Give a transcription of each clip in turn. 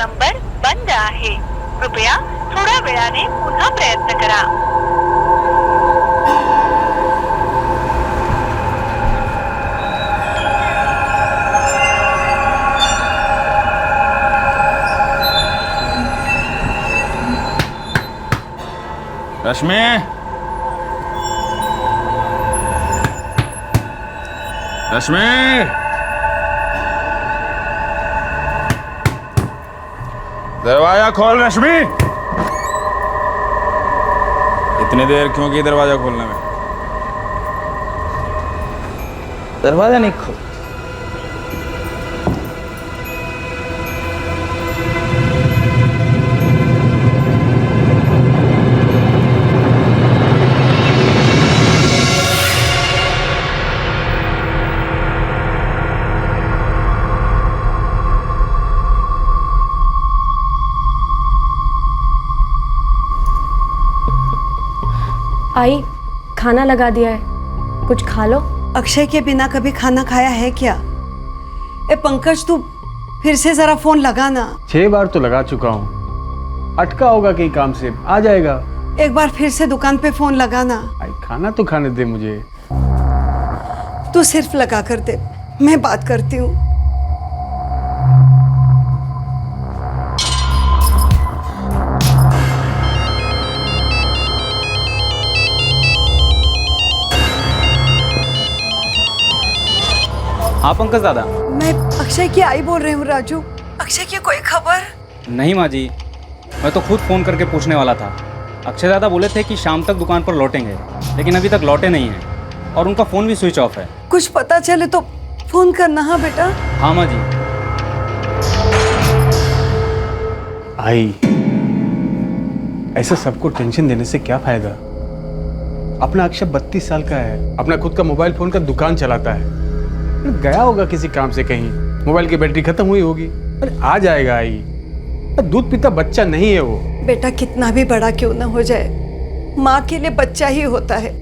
Number बंद आहे. कृपया थोड्या वेळाने पुन्हा प्रयत्न करा. रश्मि, रश्मि, दरवाजा खोल रश्मि. इतनी देर क्यों की दरवाजा खोलने में? दरवाजा नहीं खोल. आई, खाना लगा दिया है, कुछ खा लो. अक्षय के बिना कभी खाना खाया है क्या? ए पंकज, तू फिर से जरा फोन लगा ना. 6 बार तो लगा चुका हूँ. अटका होगा कहीं काम से, आ जाएगा. एक बार फिर से दुकान पे फोन लगा ना. आई, खाना तो खाने दे मुझे. तू सिर्फ लगा कर दे, मैं बात करती हूँ. हाँ पंकज दादा. मैं अक्षय की आई बोल रही हूँ राजू. अक्षय की कोई खबर? नहीं माँ जी, मैं तो खुद फ़ोन करके पूछने वाला था. अक्षय दादा बोले थे कि शाम तक दुकान पर लौटेंगे, लेकिन अभी तक लौटे नहीं हैं और उनका फ़ोन भी स्विच ऑफ है. कुछ पता चले तो फोन करना. हाँ बेटा. हाँ माँ जी. आई, ऐसा सबको टेंशन देने से क्या फायदा? अपना अक्षय 32 साल का है, अपना खुद का मोबाइल फोन का दुकान चलाता है. गया होगा किसी काम से कहीं, मोबाइल की बैटरी खत्म हुई होगी. अरे आ जाएगा. आई, दूध पीता बच्चा नहीं है वो. बेटा कितना भी बड़ा क्यों ना हो जाए, माँ के लिए बच्चा ही होता है.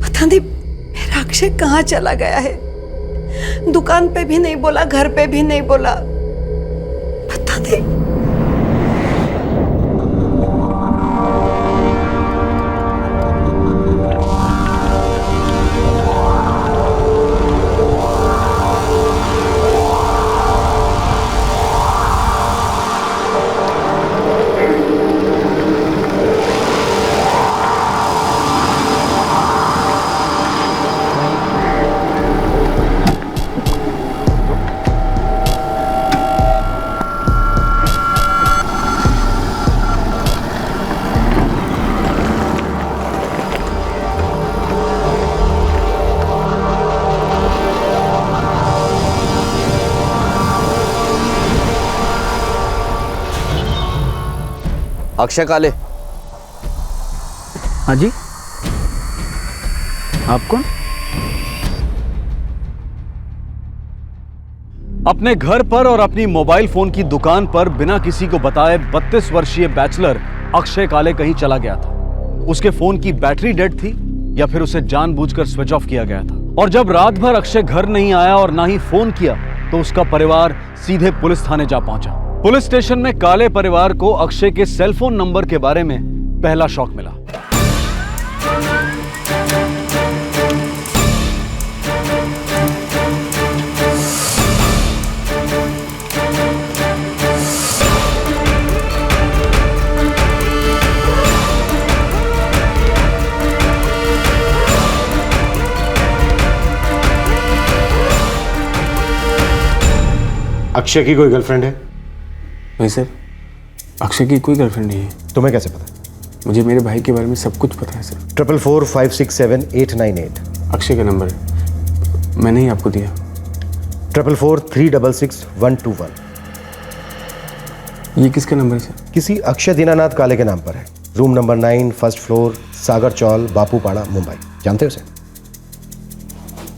पता नहीं मेरा अक्षय कहाँ चला गया है. दुकान पे भी नहीं बोला, घर पे भी नहीं बोला. पता नहीं. अक्षय काले. हाँ जी, आप कौन? अपने घर पर और अपनी मोबाइल फोन की दुकान पर बिना किसी को बताए 32 वर्षीय बैचलर अक्षय काले कहीं चला गया था. उसके फोन की बैटरी डेड थी या फिर उसे जानबूझकर स्विच ऑफ किया गया था. और जब रात भर अक्षय घर नहीं आया और ना ही फोन किया तो उसका परिवार सीधे पुलिस थाने जा पहुंचा. पुलिस स्टेशन में काले परिवार को अक्षय के सेलफोन नंबर के बारे में पहला शॉक मिला. अक्षय की कोई गर्लफ्रेंड है? नहीं सर, अक्षय की कोई गर्लफ्रेंड नहीं है. तुम्हें कैसे पता? मुझे मेरे भाई के बारे में सब कुछ पता है सर. 4445678898. अक्षय का नंबर है, मैंने ही आपको दिया. 44466121. ये किसका नंबर है सर? किसी अक्षय दीनानाथ काले के नाम पर है. रूम नंबर 9, फर्स्ट फ्लोर, सागर चौल, बापूपाड़ा, मुंबई. जानते हो उसे?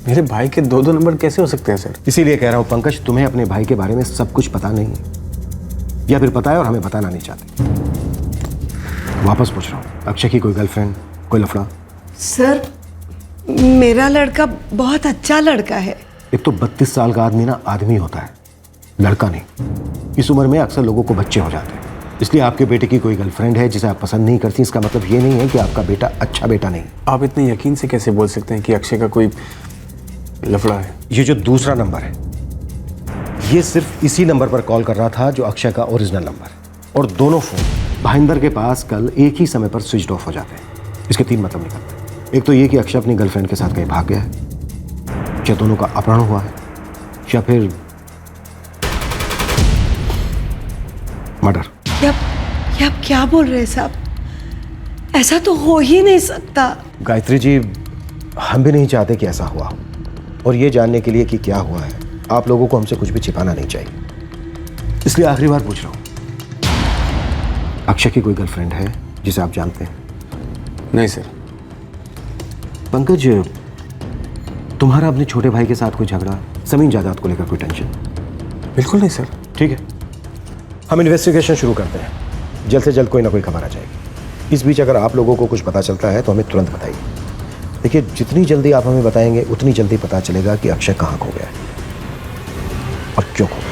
मेरे भाई के 2 नंबर कैसे हो सकते हैं सर? इसीलिए कह रहा हूं पंकज, तुम्हें अपने भाई के बारे में सब कुछ पता नहीं है, या फिर पता है और हमें बताना नहीं चाहते. वापस पूछ रहा हूं, अक्षय की कोई गर्लफ्रेंड, कोई लफड़ा? सर, मेरा लड़का बहुत अच्छा लड़का है. एक तो 32 साल का आदमी ना आदमी होता है, लड़का नहीं। इस उम्र में अक्सर लोगों को बच्चे हो जाते हैं। इसलिए आपके बेटे की कोई गर्लफ्रेंड है जिसे आप पसंद नहीं करती, इसका मतलब ये नहीं है कि आपका बेटा अच्छा बेटा नहीं। आप इतने यकीन से कैसे बोल सकते हैं कि अक्षय का कोई लफड़ा है? ये जो दूसरा नंबर है, ये सिर्फ इसी नंबर पर कॉल कर रहा था जो अक्षय का ओरिजिनल नंबर, और दोनों फोन भाईंदर के पास कल एक ही समय पर स्विच ऑफ हो जाते हैं। इसके 3 मतलब निकलते हैं। एक तो ये कि अक्षय अपनी गर्लफ्रेंड के साथ कहीं भाग गया है, या दोनों का अपहरण हुआ है, या फिर मर्डर। ये आप क्या बोल रहे हैं साहब? ऐसा तो हो ही नहीं सकता। गायत्री जी, हम भी नहीं चाहते कि ऐसा हुआ हो, और ये जानने के लिए कि क्या हुआ है आप लोगों को हमसे कुछ भी छिपाना नहीं चाहिए। इसलिए आखिरी बार पूछ रहा हूं, अक्षय की कोई गर्लफ्रेंड है जिसे आप जानते हैं? नहीं सर। पंकज, तुम्हारा अपने छोटे भाई के साथ कोई झगड़ा, जमीन जायदाद को लेकर कोई टेंशन? बिल्कुल नहीं सर। ठीक है, हम इन्वेस्टिगेशन शुरू करते हैं। जल्द से जल्द कोई ना कोई खबर आ जाएगी। इस बीच अगर आप लोगों को कुछ पता चलता है तो हमें तुरंत बताइए। देखिए, जितनी जल्दी आप हमें बताएंगे उतनी जल्दी पता चलेगा कि अक्षय कहाँ खो गया है और क्यों खो गया।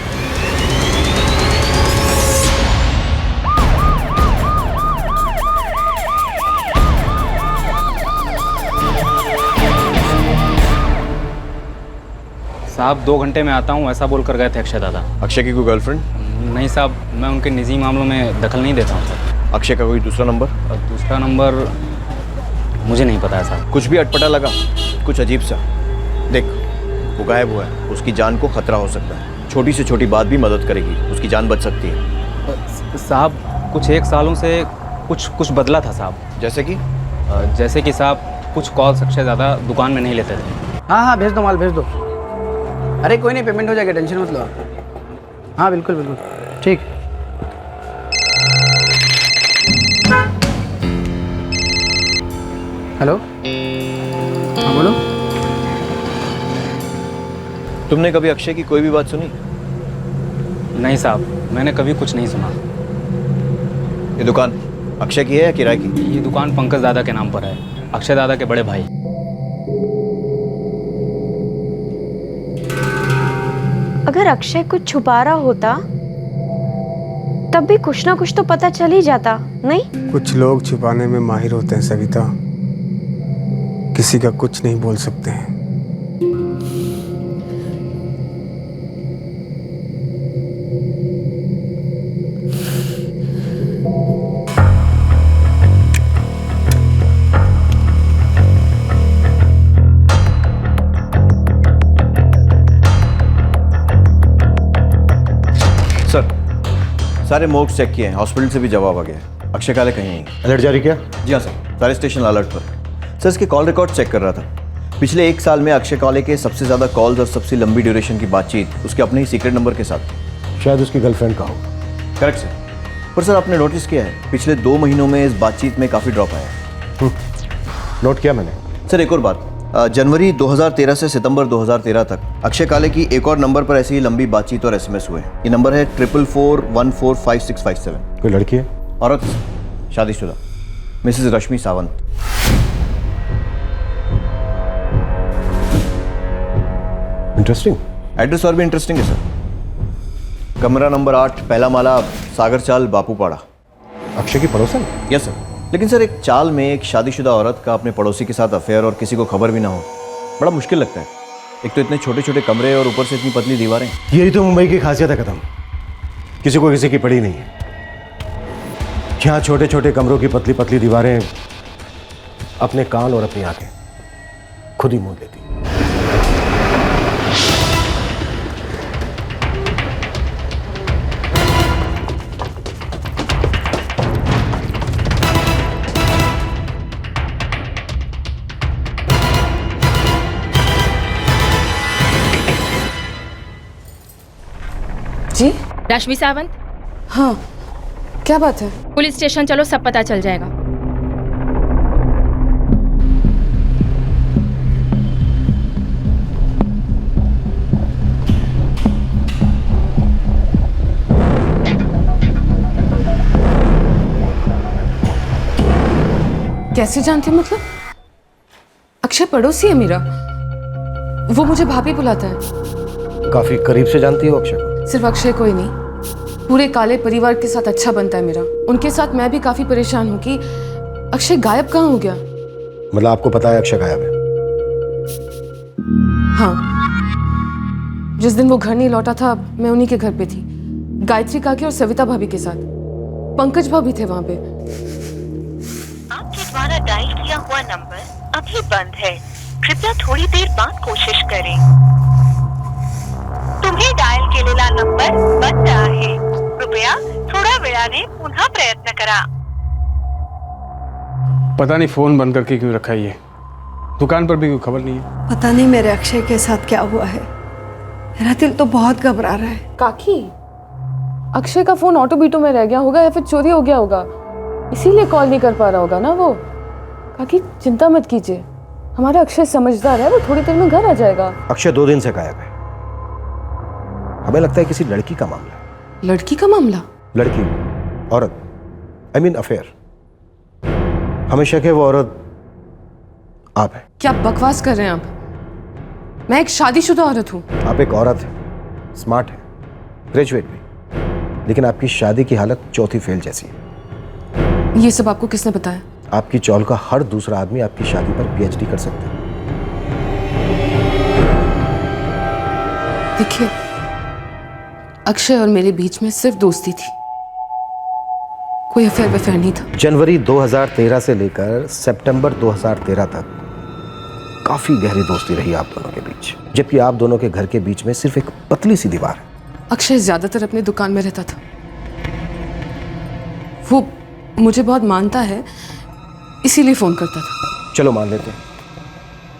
साहब 2 घंटे में आता हूँ ऐसा बोल कर गए थे अक्षय दादा। अक्षय की कोई गर्लफ्रेंड? नहीं साहब, मैं उनके निजी मामलों में दखल नहीं देता हूँ सर। अक्षय का कोई दूसरा नंबर? और दूसरा नंबर मुझे नहीं पता है साहब। कुछ भी अटपटा लगा, कुछ अजीब सा? देख, वो गायब हुआ है, उसकी जान को खतरा हो सकता है। छोटी से छोटी बात भी मदद करेगी, उसकी जान बच सकती है। साहब कुछ 1 सालों से कुछ बदला था साहब। जैसे कि साहब कुछ कॉल्स अक्षय ज़्यादा दुकान में नहीं लेते थे। हाँ भेज दो, माल भेज दो। अरे कोई नहीं, पेमेंट हो जाएगा, टेंशन मत लो आप। हाँ बिल्कुल बिल्कुल, ठीक। हेलो, हाँ बोलो। तुमने कभी अक्षय की कोई भी बात सुनी? नहीं साहब, मैंने कभी कुछ नहीं सुना। ये दुकान अक्षय की है या किराए की? ये दुकान पंकज दादा के नाम पर है, अक्षय दादा के बड़े भाई। अगर अक्षय कुछ छुपा रहा होता तब भी कुछ ना कुछ तो पता चल ही जाता, नहीं? कुछ लोग छुपाने में माहिर होते हैं सविता, किसी का कुछ नहीं बोल सकते हैं। सर, सारे मोड्स चेक किए हैं, हॉस्पिटल से भी जवाब आ गया है। अक्षय काले कहीं नहीं। अलर्ट जारी किया? जी हाँ सर, सारे स्टेशन अलर्ट पर। सर, इसके कॉल रिकॉर्ड चेक कर रहा था। पिछले 1 साल में अक्षय काले के सबसे ज़्यादा कॉल्स और सबसे लंबी ड्यूरेशन की बातचीत उसके अपने ही सीक्रेट नंबर के साथ। शायद उसकी गर्लफ्रेंड का हो। Correct sir. पर सर, आपने नोटिस किया है पिछले 2 महीनों में इस बातचीत में काफ़ी ड्रॉप आया है। नोट किया मैंने। सर, एक और बात, जनवरी 2013 से सितंबर 2013 तक अक्षय काले की एक और नंबर पर ऐसी ही लंबी बातचीत और SMS हुए। ये नंबर है 44414567। कोई लड़की है? औरत, शादीशुदा, मिसेस रश्मि सावंत। इंटरेस्टिंग। एड्रेस और भी इंटरेस्टिंग है सर। कमरा नंबर 8, पहला माला, सागर चाल, बापूपाड़ा। अक्षय की पड़ोसन? Yes sir. लेकिन सर, एक चाल में एक शादीशुदा औरत का अपने पड़ोसी के साथ अफेयर और किसी को खबर भी ना हो, बड़ा मुश्किल लगता है। एक तो इतने छोटे छोटे कमरे और ऊपर से इतनी पतली दीवारें। यही तो मुंबई की खासियत है कदम, किसी को किसी की पड़ी नहीं है। यहाँ छोटे छोटे कमरों की पतली पतली दीवारें अपने कान और अपनी आंखें खुद ही मूंद लेती। जी रश्मि सावंत, हाँ, क्या बात है? पुलिस स्टेशन चलो, सब पता चल जाएगा। कैसे जानती हो? मतलब अक्षय पड़ोसी है मेरा, वो मुझे भाभी बुलाता है। काफी करीब से जानती हो अक्षय को? सिर्फ अक्षय कोई नहीं, पूरे काले परिवार के साथ अच्छा बनता है मेरा। उनके साथ मैं भी काफी परेशान हूँ कि अक्षय गायब कहाँ हो गया। मतलब आपको पता है अक्षय गायब है? हाँ, जिस दिन वो घर नहीं लौटा था मैं उन्हीं के घर पे थी, गायत्री काकी और सविता भाभी के साथ। पंकज भाभी थे वहां पे। आपके द्वारा डायल किया हुआ नंबर अभी बंद है, कृपया थोडी देर बाद कोशिश करें. तुम्ही डायल केलेला नंबर बंद आहे, कृपया थोड्या वेळाने पुन्हा प्रयत्न करा. पता नहीं फोन बंद करके क्यों रखा है ये, दुकान पर भी कोई खबर नहीं है। पता नहीं मेरे अक्षय के साथ क्या हुआ है, मेरा दिल तो बहुत घबरा रहा है। काकी, अक्षय का फोन ऑटो बीटो में रह गया होगा या फिर चोरी हो गया होगा, इसीलिए कॉल नहीं कर पा रहा होगा ना वो। काकी चिंता मत कीजिए, हमारा अक्षय समझदार है, वो थोड़ी देर में घर आ जाएगा। अक्षय 2 दिन से गायब है, हमें लगता है किसी लड़की का मामला है। लड़की का मामला? लड़की, औरत, आई मीन अफेयर। हमें शक है वो औरत आप है। क्या बकवास कर रहे हैं आप? मैं एक शादीशुदा औरत हूँ। आप एक औरत है, स्मार्ट है, ग्रेजुएट भी, लेकिन आपकी शादी की हालत चौथी फेल जैसी है। ये सब आपको किसने बताया? आपकी चौल का हर दूसरा आदमी आपकी शादी पर पीएचडी कर सकता है। देखिए, अक्षय और मेरे बीच में सिर्फ दोस्ती थी, कोई अफेयर वफेयर नहीं था। जनवरी 2013 से लेकर सितंबर 2013 तक काफी गहरी दोस्ती रही आप दोनों के बीच, जबकि आप दोनों के घर के बीच में सिर्फ एक पतली सी दीवार है। अक्षय ज्यादातर अपनी दुकान में रहता था, वो मुझे बहुत मानता है, इसीलिए फोन करता था। चलो मान लेते हैं,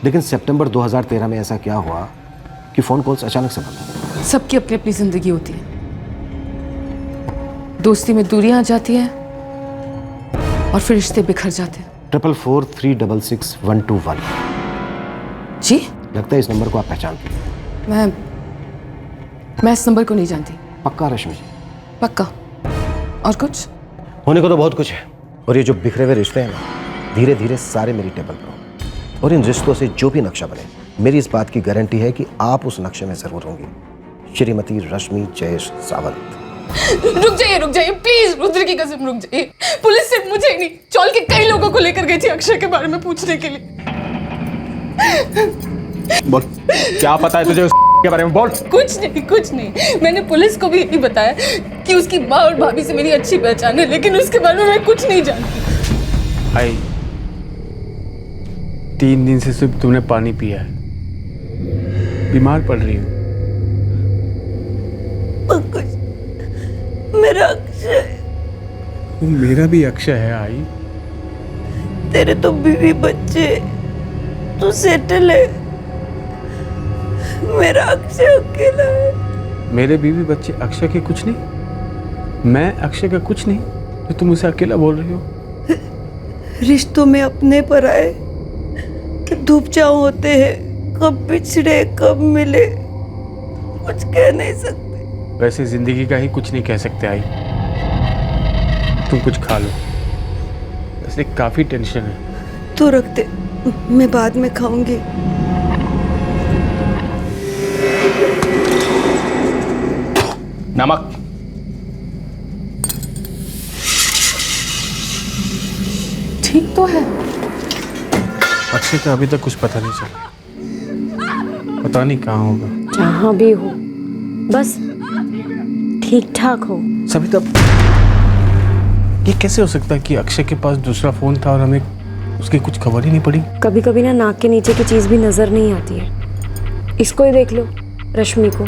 लेकिन सितंबर 2013 में ऐसा क्या हुआ कि फोन कॉल्स अचानक से बंद? सबकी अपनी अपनी जिंदगी होती है, दोस्ती में दूरियां आ जाती हैं और फिर रिश्ते बिखर जाते हैं। 44466121 जी? लगता है इस नंबर को आप पहचानते हैं। मैं इस नंबर को नहीं जानती। पक्का रश्मि जी? पक्का। और कुछ? होने को तो बहुत कुछ है, और ये जो बिखरे हुए रिश्ते हैं ना, धीरे धीरे सारे मेरी टेबल पर होंगे, और इन रिश्तों से जो भी नक्शा बने, मेरी इस बात की गारंटी है कि आप उस नक्शे में जरूर होंगी, श्रीमती रश्मि जयेश सावंत। रुक जाइए प्लीज, रुद्र की कसम रुक जाइए। पुलिस सिर्फ मुझे ही नहीं, चौल के कई लोगों को लेकर गई थी अक्षय के बारे में पूछने के लिए। बोल, क्या पता है तुझे उसके बारे में? बोल। कुछ नहीं, मैंने पुलिस को भी यही बताया कि उसकी माँ और भाभी से मेरी अच्छी पहचान है, लेकिन उसके बारे में मैं कुछ नहीं जानती। भाई, 3 दिन से सिर्फ तुमने पानी पिया है, बीमार पड़ रही हो। मेरा अक्षय। मेरा भी अक्षय है आई। तेरे तो बीवी बच्चे, तू सेटल है, मेरा अक्षय अकेला है। मेरे बीवी बच्चे अक्षय के कुछ नहीं, मैं अक्षय का कुछ नहीं, तो तुम उसे अकेला बोल रही हो? रिश्तों में अपने पर आए धूप छांव होते हैं, कब बिछड़े कब मिले कुछ कह नहीं सकते। वैसे जिंदगी का ही कुछ नहीं कह सकते आई, तुम कुछ खा लो, वैसे काफी टेंशन है। तू रख दे, मैं बाद में खाऊंगी। नमक। ठीक तो है। अक्षय का अभी तक कुछ पता नहीं चला, पता नहीं कहाँ होगा। जहाँ भी हो, बस ठीक ठाक हो। सभी तब ये कैसे हो सकता है कि अक्षय के पास दूसरा फोन था और हमें उसकी कुछ खबर ही नहीं पड़ी? कभी कभी ना नाक के नीचे की चीज भी नजर नहीं आती है। इसको ही देख लो, रश्मि को।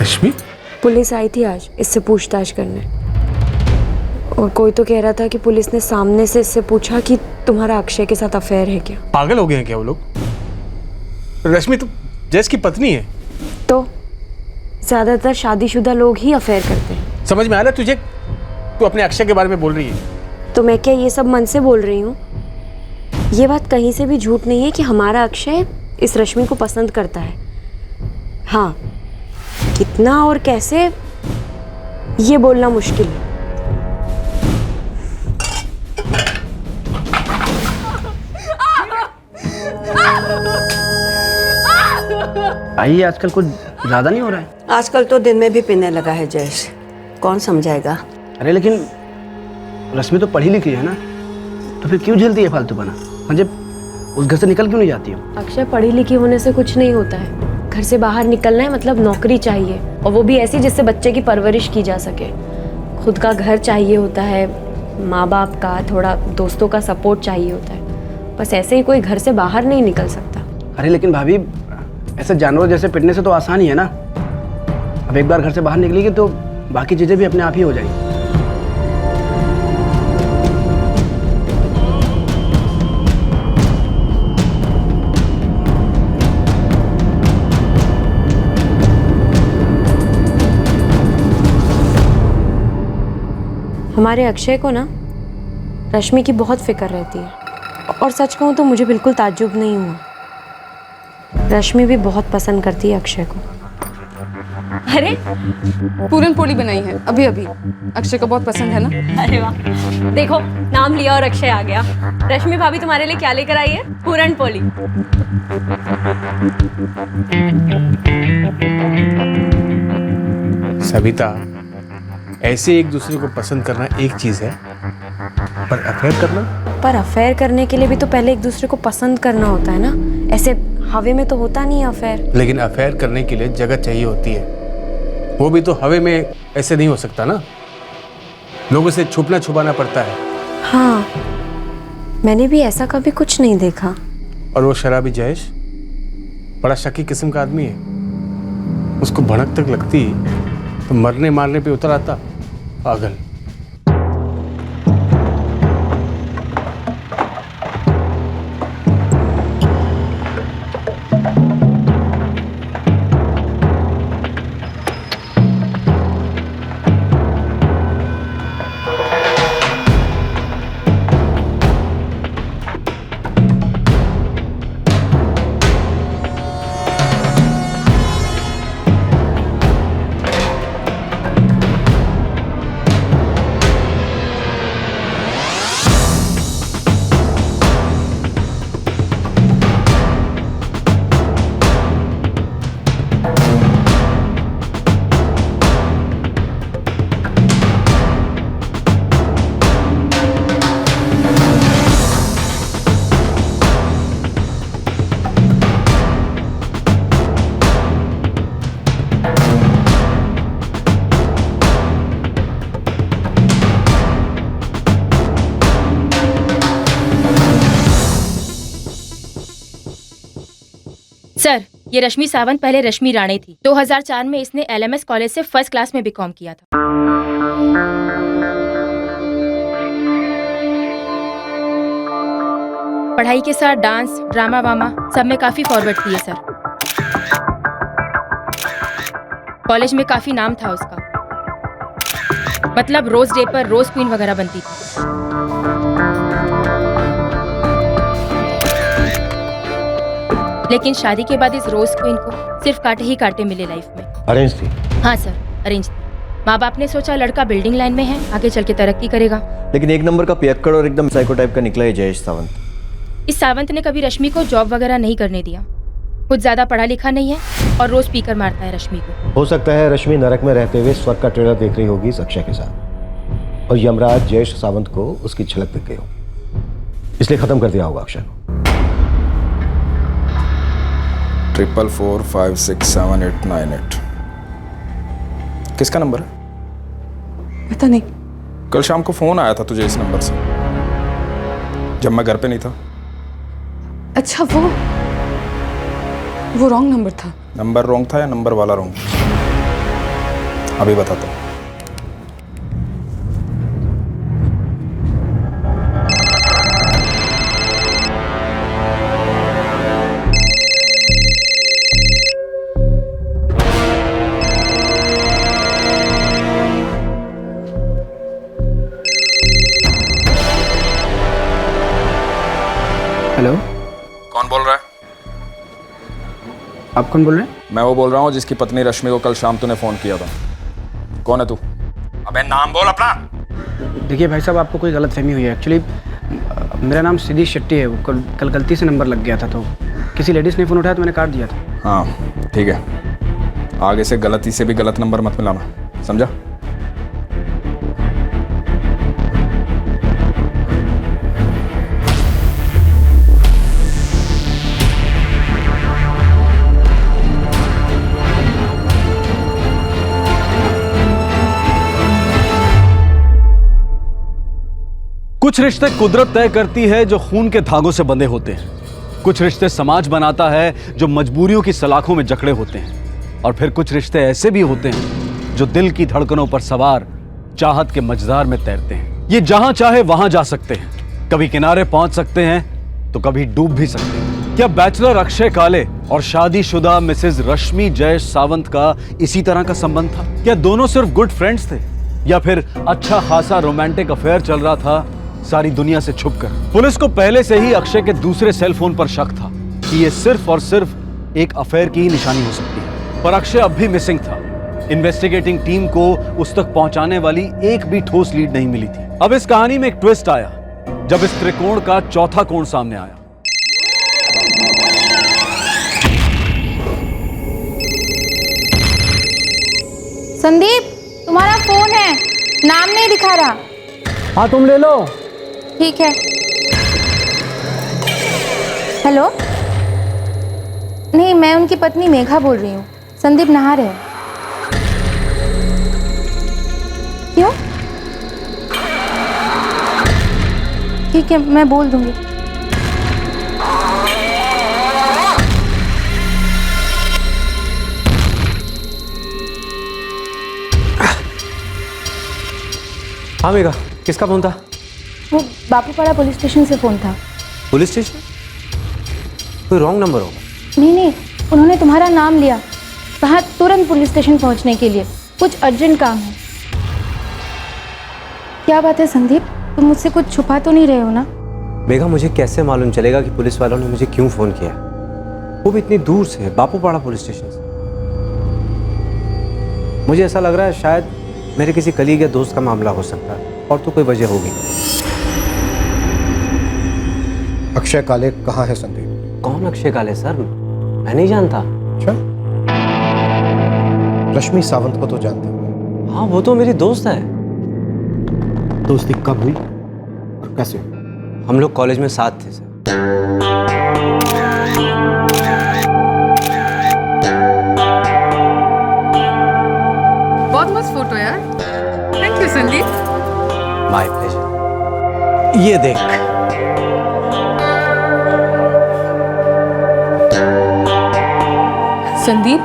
रश्मि? पुलिस आई थी आज इससे पूछताछ करने, और कोई तो कह रहा था कि पुलिस ने सामने से इससे पूछा कि तुम्हारा अक्षय के साथ अफेयर है क्या। पागल हो गए हैं क्या वो लोग? रश्मि तो जैस की पत्नी है। तो ज्यादातर शादीशुदा लोग ही अफेयर करते हैं। समझ में आ रहा है तुझे? तू अपने अक्षय के बारे में बोल रही है। तो मैं क्या ये सब मन से बोल रही हूँ? ये बात कहीं से भी झूठ नहीं है कि हमारा अक्षय इस रश्मि को पसंद करता है। हाँ, कितना और कैसे ये बोलना मुश्किल है। आई आजकल कुछ ज़्यादा नहीं हो रहा है? आजकल तो दिन में भी पीने लगा है जयेश, कौन समझाएगा। अरे लेकिन रश्मि तो पढ़ी लिखी है ना, तो फिर क्यों झेलती है फालतूपना? संजय उस घर से निकल क्यों नहीं जाती हो? अक्षय, पढ़ी लिखी होने से कुछ नहीं होता है। घर से बाहर निकलना है मतलब नौकरी चाहिए, और वो भी ऐसी जिससे बच्चे की परवरिश की जा सके। खुद का घर चाहिए होता है, माँ बाप का, थोड़ा दोस्तों का सपोर्ट चाहिए होता है। बस ऐसे ही कोई घर से बाहर नहीं निकल सकता। अरे लेकिन भाभी, ऐसे जानवर जैसे पिटने से तो आसान ही है ना। अब एक बार घर से बाहर निकलेगी तो बाकी चीज़ें भी अपने आप ही हो जाएंगी। हमारे अक्षय को ना रश्मि की बहुत फिक्र रहती है, और सच कहूँ तो मुझे बिल्कुल ताज्जुब नहीं हुआ। रश्मि भी बहुत पसंद करती है अक्षय को। अरे पूरन पोली बनाई है अभी अभी, अक्षय को बहुत पसंद है ना। अरे वाह, देखो नाम लिया और अक्षय आ गया। रश्मि भाभी तुम्हारे लिए क्या लेकर आई है? पूरन पोली। सविता, ऐसे एक दूसरे को पसंद करना एक चीज है, पर अफेयर करना? पर अफेयर करने के लिए भी तो पहले एक दूसरे को पसंद करना होता है ना। ऐसे हवे में तो होता नहीं है अफेयर। लेकिन अफेयर करने के लिए जगह चाहिए होती है, वो भी तो हवे में ऐसे नहीं हो सकता ना, लोगों से छुपना छुपाना पड़ता है। हाँ, मैंने भी ऐसा कभी कुछ नहीं देखा। और वो शराबी जयेश बड़ा शकी किस्म का आदमी है, उसको भड़क तक लगती तो मरने मारने पे उतर आता। पागल। सर, ये रश्मि सावंत पहले रश्मि राणे थी। 2004 में इसने LMS कॉलेज से फर्स्ट क्लास में बीकॉम किया था। पढ़ाई के साथ डांस, ड्रामा वामा सब में काफी फॉरवर्ड थी ये सर। कॉलेज में काफी नाम था उसका, मतलब रोज डे पर रोज क्वीन वगैरह बनती थी। लेकिन शादी के बाद इस रोज क्वीन को सिर्फ कांटे ही कांटे मिले लाइफ में। अरेंज थी? हाँ सर, अरेंज थी। माँ बाप ने सोचा लड़का बिल्डिंग लाइन में है, आगे चल के तरक्की करेगा। लेकिन एक नंबर का पियक्कड़ और एकदम साइको टाइप का निकला है जयेश सावंत। इस सावंत ने कभी रश्मि को जॉब वगैरह नहीं करने दिया। खुद ज्यादा पढ़ा लिखा नहीं है और रोज पीकर मारता है रश्मि को। हो सकता है रश्मि नरक में रहते हुए स्वर्ग का ट्रेलर देख रही होगी इस अक्षय के साथ, और यमराज जयेश सावंत को उसकी झलक दिख गई हो, इसलिए खत्म कर दिया होगा अक्षय को। 44456788 किसका नंबर है? पता नहीं। कल शाम को फोन आया था तुझे इस नंबर से, जब मैं घर पे नहीं था। अच्छा, वो रॉन्ग नंबर था। नंबर रॉन्ग था या नंबर वाला रॉन्ग? अभी बताता हूँ। हेलो, कौन बोल रहा है? आप कौन बोल रहे हैं? मैं वो बोल रहा हूँ जिसकी पत्नी रश्मि को कल शाम तूने फोन किया था। कौन है तू? अबे नाम बोल अपना। देखिए भाई साहब, आपको कोई गलतफहमी हुई है। एक्चुअली मेरा नाम सिद्धि शेट्टी है। वो कल गलती से नंबर लग गया था, तो किसी लेडीज़ ने फ़ोन उठाया तो मैंने काट दिया था। हाँ ठीक है, आगे से गलती से भी गलत नंबर मत मिलाना, समझा? कुछ रिश्ते कुदरत तय करती है जो खून के धागों से बंधे होते हैं, कुछ रिश्ते समाज बनाता है जो मजबूरियों की सलाखों में जकड़े होते हैं, और फिर कुछ रिश्ते ऐसे भी होते हैं जो दिल की धड़कनों पर सवार चाहत के मझधार में तैरते हैं। ये जहां चाहे वहां जा सकते हैं, कभी किनारे पहुंच सकते हैं तो कभी डूब भी सकते हैं। क्या बैचलर अक्षय काले और शादीशुदा मिसेज रश्मि जयेश सावंत का इसी तरह का संबंध था? क्या दोनों सिर्फ गुड फ्रेंड्स थे, या फिर अच्छा खासा रोमांटिक अफेयर चल रहा था सारी दुनिया से छुपकर? पुलिस को पहले से ही अक्षय के दूसरे सेल फोन पर शक था कि ये सिर्फ और सिर्फ एक अफेयर की ही निशानी हो सकती है, पर अक्षय अब भी मिसिंग था। इन्वेस्टिगेटिंग टीम को उस तक पहुंचाने वाली एक भी ठोस लीड नहीं मिली थी। अब इस कहानी में एक ट्विस्ट आया जब इस त्रिकोण का चौथा कोण सामने आया। संदीप, तुम्हारा फोन है, नाम नहीं दिखा रहा। हाँ तुम ले लो। ठीक है। हेलो, नहीं, मैं उनकी पत्नी मेघा बोल रही हूँ। संदीप नहा रहे हैं। क्यों? ठीक है, मैं बोल दूंगी। हाँ मेघा, किसका फोन था? वो बापूपाड़ा पुलिस स्टेशन से फ़ोन था। Police station? कोई रॉन्ग नंबर होगा। नहीं, उन्होंने तुम्हारा नाम लिया, कहा तुरंत पुलिस स्टेशन पहुंचने के लिए, कुछ अर्जेंट काम है। क्या बात है संदीप, तुम मुझसे कुछ छुपा तो नहीं रहे हो ना? मेघा, मुझे कैसे मालूम चलेगा कि पुलिस वालों ने मुझे क्यों फ़ोन किया, वो भी इतनी दूर से, बापूपाड़ा पुलिस स्टेशन से। मुझे ऐसा लग रहा है शायद मेरे किसी कलीग या दोस्त का मामला हो सकता है, और तो कोई वजह होगी। अक्षय काले कहाँ है संदीप? कौन अक्षय काले सर? मैं नहीं जानता। अच्छा, रश्मि सावंत को तो जानते हो? हाँ, वो तो मेरी दोस्त है। दोस्ती कब हुई और कैसे? हम लोग कॉलेज में साथ थे सर। बहुत मस्त फोटो यार। Thank you Sandeep. My pleasure. ये देख। संदीप,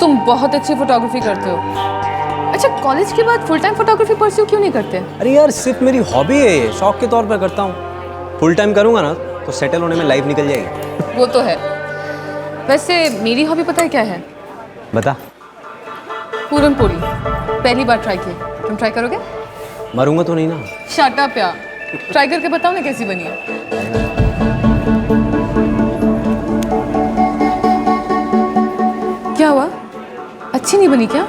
तुम बहुत अच्छी फोटोग्राफी करते हो। अच्छा, कॉलेज के बाद फुल टाइम फोटोग्राफी परस्यू क्यों नहीं करते? अरे यार, सिर्फ मेरी हॉबी है ये, शौक के तौर पर करता हूँ। फुल टाइम करूँगा ना तो सेटल होने में लाइफ निकल जाएगी। वो तो है। वैसे मेरी हॉबी पता है क्या है? बता। पूरन पोली, पहली बार ट्राई की। तुम ट्राई करोगे? मरूंगा तो नहीं ना? शट अप यार, ट्राई करके बताओ ना कैसी बनी है। क्या हुआ, अच्छी नहीं बनी क्या?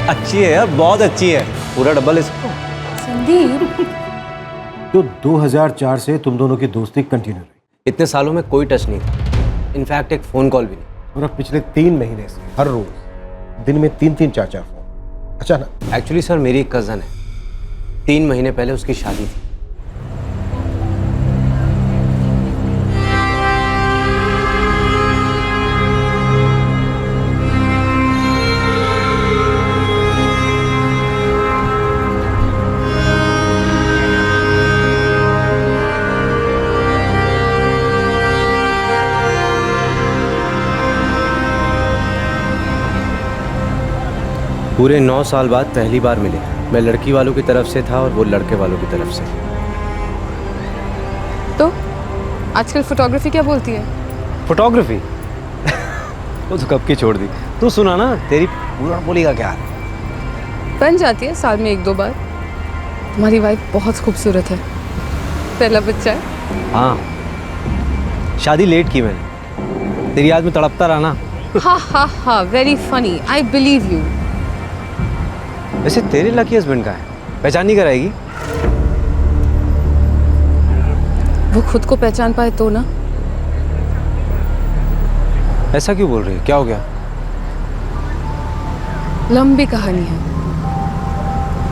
अच्छी है यार, बहुत अच्छी है। पूरा डब्बा ले सकता हूँ। संदीप, तो 2004 से तुम दोनों की दोस्ती कंटिन्यू रही? इतने सालों में कोई टच नहीं था, इनफैक्ट एक फ़ोन कॉल भी नहीं। और अब पिछले 3 महीने से हर रोज दिन में 3-3 4-4 फोन। अचानक? एक्चुअली सर, मेरी एक कज़न है, 3 महीने पहले उसकी शादी थी। पूरे 9 साल बाद पहली बार मिले। मैं लड़की वालों की तरफ से था और वो लड़के वालों की तरफ से। तो आजकल फोटोग्राफी क्या बोलती है? फोटोग्राफी वो तो कब की छोड़ दी। तू सुना ना, तेरी पूरा बोली का क्या हाल? बन जाती है साल में 1-2 बार। तुम्हारी वाइफ बहुत खूबसूरत है, पहला बच्चा है। हाँ, शादी लेट की मैंने, तेरी याद में तड़पता रहा ना। हा हा हा, very funny, I believe you. वैसे तेरे लकी हस्बैंड का है, पहचान नहीं कराएगी? वो खुद को पहचान पाए तो ना। ऐसा क्यों बोल रही है? क्या हो गया? लंबी कहानी है,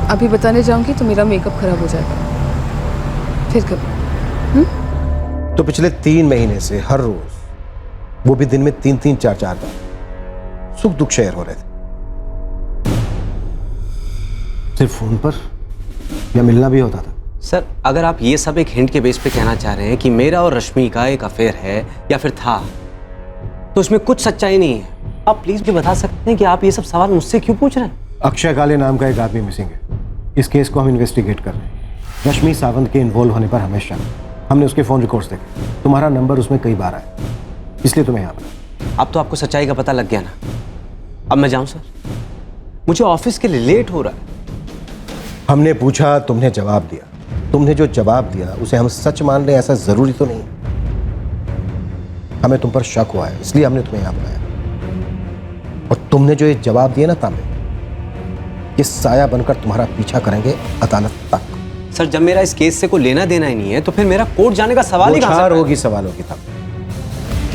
अभी बताने जाऊंगी तो मेरा मेकअप खराब हो जाएगा। फिर कभी। तो पिछले 3 महीने से हर रोज, वो भी दिन में 3-3, 4-4 बार सुख दुख शेयर हो रहे थे। सिर्फ फोन पर या मिलना भी होता था? सर, अगर आप ये सब एक हिंट के बेस पे कहना चाह रहे हैं कि मेरा और रश्मि का एक अफेयर है या फिर था, तो उसमें कुछ सच्चाई नहीं है। आप प्लीज भी बता सकते हैं कि आप ये सब सवाल मुझसे क्यों पूछ रहे हैं? अक्षय काले नाम का एक आदमी मिसिंग है। इस केस को हम इन्वेस्टिगेट कर रहे हैं। रश्मि सावंत के इन्वॉल्व होने पर हमें शक है। हमने उसके फोन रिकॉर्ड्स देखे, तुम्हारा नंबर उसमें कई बार आया, इसलिए तुम्हें यहाँ पर। अब तो आपको सच्चाई का पता लग गया ना। अब मैं जाऊं सर? मुझे ऑफिस के लिए लेट हो रहा है। हमने पूछा, तुमने जवाब दिया। तुमने जो जवाब दिया उसे हम सच मान लें, ऐसा जरूरी तो नहीं। हमें तुम पर शक हुआ है, इसलिए हमने तुम्हें यहाँ बुलाया। और तुमने जो ये जवाब दिए ना तांबे, ये साया बनकर तुम्हारा पीछा करेंगे अदालत तक। सर, जब मेरा इस केस से कोई लेना देना ही नहीं है तो फिर मेरा कोर्ट जाने का सवाल ही कहां से होगी सवालों की तब।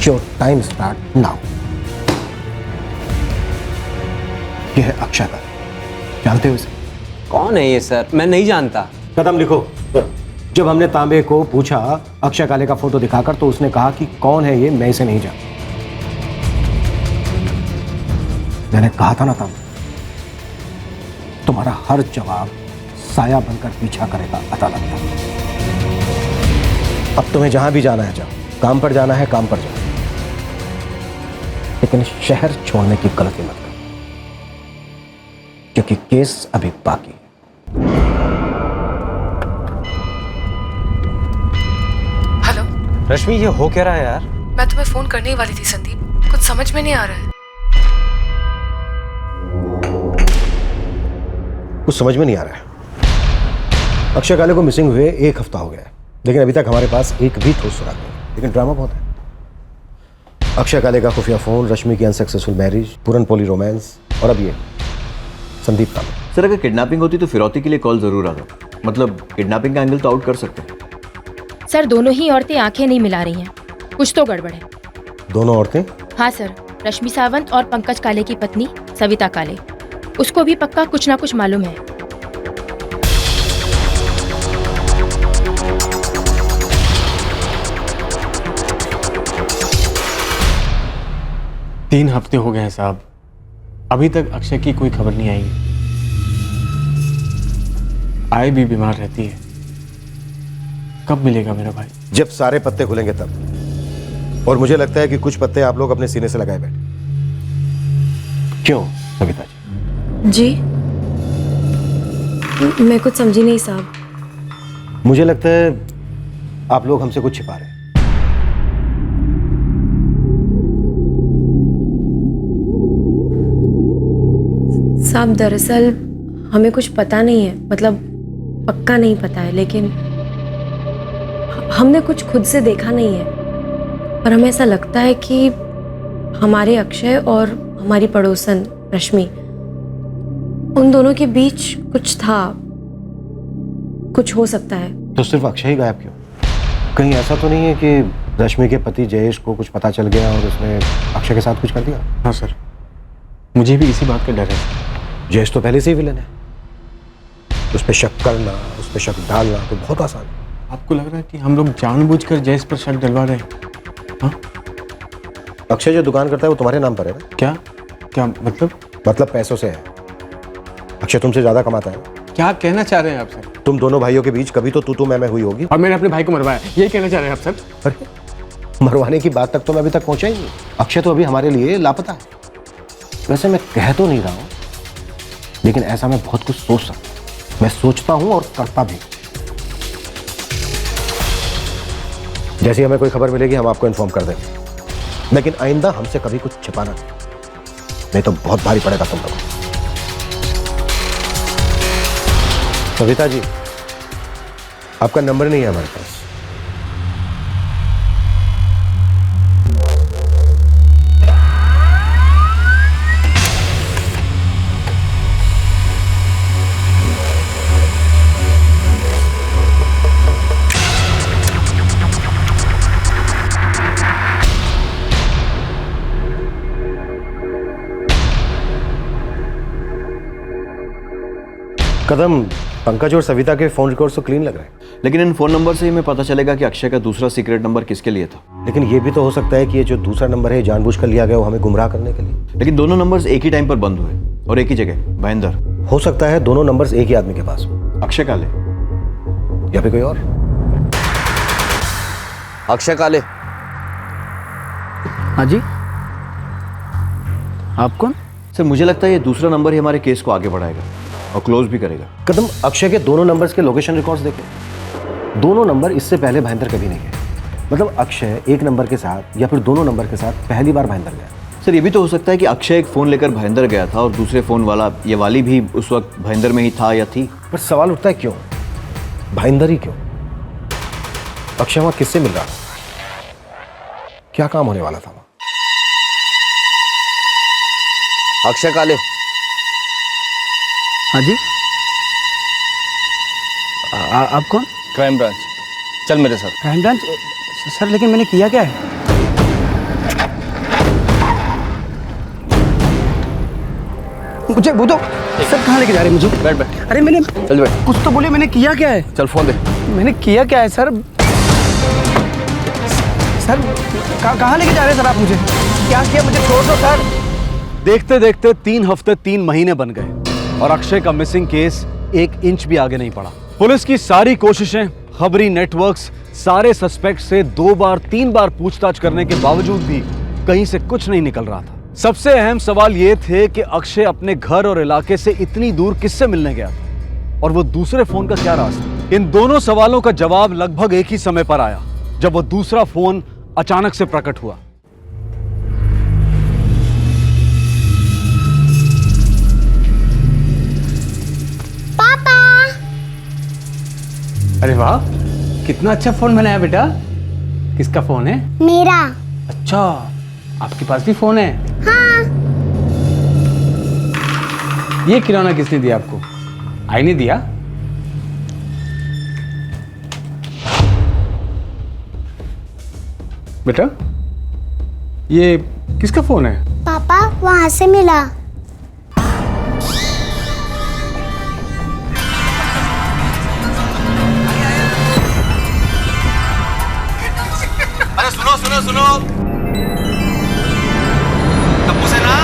Your time start now. ये है अक्षय का, जानते हो इसे? कौन है ये सर? मैं नहीं जानता। कदम लिखो। जब हमने तांबे को पूछा अक्षय काले का फोटो दिखाकर, तो उसने कहा कि कौन है ये, मैं इसे नहीं जानता। मैंने कहा था ना तांबे, तुम्हारा हर जवाब साया बनकर पीछा करेगा अदालत तक। अब तुम्हें जहां भी जाना है जाओ, काम पर जाना है काम पर जाओ, लेकिन शहर छोड़ने की गलती मत करो, क्योंकि केस अभी बाकी है। हेलो रश्मि, ये हो क्या रहा है यार? मैं तुम्हें फोन करने ही वाली थी संदीप, कुछ समझ में नहीं आ रहा है। कुछ समझ में नहीं आ रहा है। अक्षय काले को मिसिंग हुए 1 हफ्ता हो गया है, लेकिन अभी तक हमारे पास एक भी ठोस सुराग नहीं। लेकिन ड्रामा बहुत है। अक्षय काले का खुफिया फोन, रश्मि की अनसक्सेसफुल मैरिज, पूरनपोली रोमांस, और अब ये संदीप तांबे। सर, अगर किडनैपिंग होती तो फिरौती के लिए कॉल जरूर आता। मतलब किडनैपिंग का एंगल तो आउट कर सकते हैं। सर, दोनों ही औरतें आंखें नहीं मिला रही हैं, कुछ तो गड़बड़ है। दोनों औरतें? हाँ सर, रश्मि सावंत और पंकज काले की पत्नी सविता काले। उसको भी पक्का कुछ ना कुछ मालूम है। तीन हफ्ते हो गए हैं साहब, अभी तक अक्षय की कोई खबर नहीं आई। आए भी बीमार रहती है। कब मिलेगा मेरा भाई? जब सारे पत्ते खुलेंगे तब। और मुझे लगता है कि कुछ पत्ते आप लोग अपने सीने से लगाए बैठे। क्यों सविता जी? मैं कुछ समझी नहीं साहब। मुझे लगता है आप लोग हमसे कुछ छिपा रहे हैं। साहब, दरअसल हमें कुछ पता नहीं है, मतलब पक्का नहीं पता है, लेकिन हमने कुछ खुद से देखा नहीं है। और हमें ऐसा लगता है कि हमारे अक्षय और हमारी पड़ोसन रश्मि, उन दोनों के बीच कुछ था, कुछ हो सकता है। तो सिर्फ अक्षय ही गायब क्यों? कहीं ऐसा तो नहीं है कि रश्मि के पति जयेश को कुछ पता चल गया और उसने अक्षय के साथ कुछ कर दिया? हाँ सर, मुझे भी इसी बात का डर है। जयेश तो पहले से ही विलन है। उस पर शक करना, उस पर शक डालना तो बहुत आसान है। आपको लग रहा है कि हम लोग जानबूझकर जयेश पर शक डलवा रहे हैं? हाँ? अक्षय जो दुकान करता है वो तुम्हारे नाम पर है ना? क्या क्या मतलब? मतलब पैसों से है। अक्षय तुमसे ज्यादा कमाता है। क्या कहना चाह रहे हैं आप सर? तुम दोनों भाइयों के बीच कभी तो तू मैं हुई होगी, और मैंने अपने भाई को मरवाया, यही कहना चाह रहे हैं आप सर? अरे मरवाने की बात तक तो मैं अभी तक पहुंचा ही नहीं। अक्षय तो अभी हमारे लिए लापता है। वैसे मैं कह तो नहीं रहा हूं, लेकिन ऐसा मैं बहुत कुछ सोच सकता हूं। मैं सोचता हूं और करता भी। जैसे हमें कोई खबर मिलेगी हम आपको इन्फॉर्म कर देंगे, लेकिन आइंदा हमसे कभी कुछ छिपाना नहीं तो बहुत भारी पड़ेगा तुम लोगों को। सविता जी, आपका नंबर नहीं है हमारे पास। कदम, पंकज और सविता के फोन रिकॉर्ड्स तो क्लीन लग रहे हैं। लेकिन इन फोन नंबर से ही हमें पता चलेगा कि अक्षय का दूसरा सीक्रेट नंबर किसके लिए था। लेकिन ये भी तो हो सकता है कि ये जो दूसरा नंबर है जानबूझ कर लिया गया, वो हमें गुमराह करने के लिए। लेकिन दोनों नंबर्स एक ही टाइम पर बंद हुए और एक ही जगह, भाईंदर। हो सकता है दोनों नंबर्स एक ही आदमी के पास हो। अक्षय काले या फिर कोई और। अक्षय काले। हाँ जी, आप कौन? सर मुझे लगता है ये दूसरा नंबर ही हमारे केस को आगे बढ़ाएगा और क्लोज भी करेगा। कदम, अक्षय के दोनों नंबर्स के लोकेशन रिकॉर्ड्स देखें। दोनों नंबर इससे पहले भाईंदर कभी नहीं गए। मतलब अक्षय एक नंबर के साथ या फिर दोनों नंबर के साथ पहली बार भाईंदर गया। सर ये भी तो हो सकता है कि अक्षय एक फ़ोन लेकर भाईंदर गया था और दूसरे फ़ोन वाला ये वाली भी उस वक्त भाईंदर में ही था या थी। पर सवाल उठता है क्यों भाईंदर ही क्यों? अक्षय वहां किससे मिल रहा था? क्या काम होने वाला था वहां? अक्षय काले। हाँ जी, आप कौन? क्राइम ब्रांच, चल मेरे साथ। Crime branch? सर लेकिन मैंने किया क्या है? मुझे वो तो सर कहाँ लेके जा रहे हैं मुझे? बैठ बैठ। अरे मैंने चल बैठ। कुछ तो बोले, मैंने किया क्या है? चल फोन दे। मैंने किया क्या है सर? सर कहाँ लेके जा रहे हैं सर आप मुझे? क्या किया? मुझे छोड़ दो सर। देखते देखते 3 हफ्ते 3 महीने बन गए और अक्षय का मिसिंग केस 1 इंच भी आगे नहीं बढ़ा। पुलिस की सारी कोशिशें, खबरी नेटवर्क्स, सारे सस्पेक्ट से 2 बार 3 बार पूछताछ करने के बावजूद भी कहीं से कुछ नहीं निकल रहा था। सबसे अहम सवाल ये थे कि अक्षय अपने घर और इलाके से इतनी दूर किससे मिलने गया था और वो दूसरे फोन का क्या राज था? इन दोनों सवालों का जवाब लगभग एक ही समय पर आया जब वो दूसरा फोन अचानक से प्रकट हुआ। अरे वाह, कितना अच्छा फोन बनाया बेटा। किसका फोन है? मेरा। अच्छा, आपके पास भी फोन है? हाँ। ये खिलौना किसने दिया आपको? आई ने दिया? बेटा ये किसका फोन है? पापा वहां से मिला। अरे सुनो सुनो सुनो, तब्बू से ना,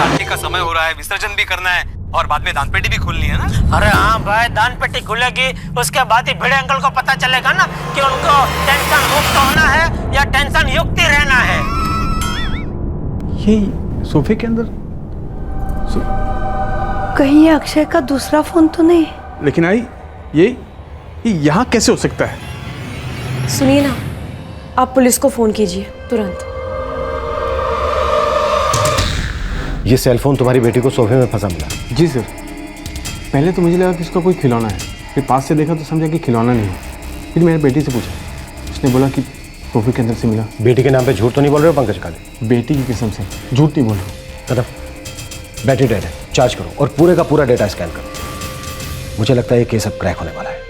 आरती का समय हो रहा है, विसर्जन भी करना है और बाद में दान पेटी भी खोलनी है ना। अरे हाँ भाई, दान पेटी खुलेगी, उसके बाद ही भिड़े अंकल को पता चलेगा ना कि उनको टेंशन मुक्त होना है या टेंशन युक्त ही रहना है। ये सोफे के अंदर कहीं ये अक्षय का दूसरा फोन तो नहीं? लेकिन आई ये यहाँ कैसे हो सकता है? सुनिए ना, आप पुलिस को फोन कीजिए तुरंत। ये सेलफोन तुम्हारी बेटी को सोफे में फंसा मिला? जी सर, पहले तो मुझे लगा कि इसका कोई खिलौना है, फिर पास से देखा तो समझा कि खिलौना नहीं है। फिर मैंने बेटी से पूछा, उसने बोला कि सोफे के अंदर से मिला। बेटी के नाम पे झूठ तो नहीं बोल रहे हो पंकज काले? बेटी की कसम से झूठ नहीं बोल रहा। कदम, बैटरी डेड है, चार्ज करो और पूरे का पूरा डेटा स्कैन करो। मुझे लगता है ये केस अब क्रैक होने वाला है।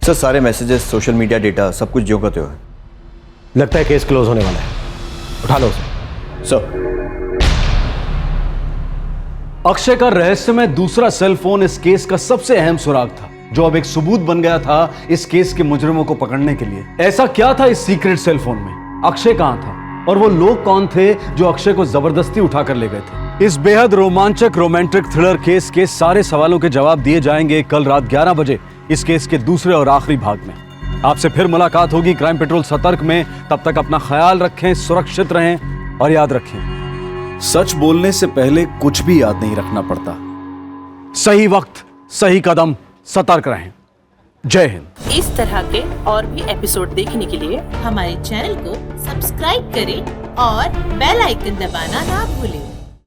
सर सारे मैसेजेस, सोशल मीडिया डेटा, सब कुछ जो करते हो है। लगता है केस क्लोज होने वाला है, उठा लो उसे। सर अक्षय का रहस्यमय दूसरा सेल फोन इस केस का सबसे अहम सुराग था, जो अब एक सबूत बन गया था इस केस के मुजरिमों को पकड़ने के लिए। ऐसा क्या था इस सीक्रेट सेल फोन में? अक्षय कहां था और वो लोग कौन थे जो अक्षय को जबरदस्ती उठाकर ले गए थे? इस बेहद रोमांचक रोमांटिक थ्रिलर केस के सारे सवालों के जवाब दिए जाएंगे कल रात 11 बजे इस केस के दूसरे और आखिरी भाग में। आपसे फिर मुलाकात होगी क्राइम पेट्रोल सतर्क में। तब तक अपना ख्याल रखें, सुरक्षित रहें और याद रखें, सच बोलने से पहले कुछ भी याद नहीं रखना पड़ता। सही वक्त सही कदम सतर्क रहें। जय हिंद। इस तरह के और भी एपिसोड देखने के लिए हमारे चैनल को सब्सक्राइब करें और बेल आइकन दबाना ना भूलें।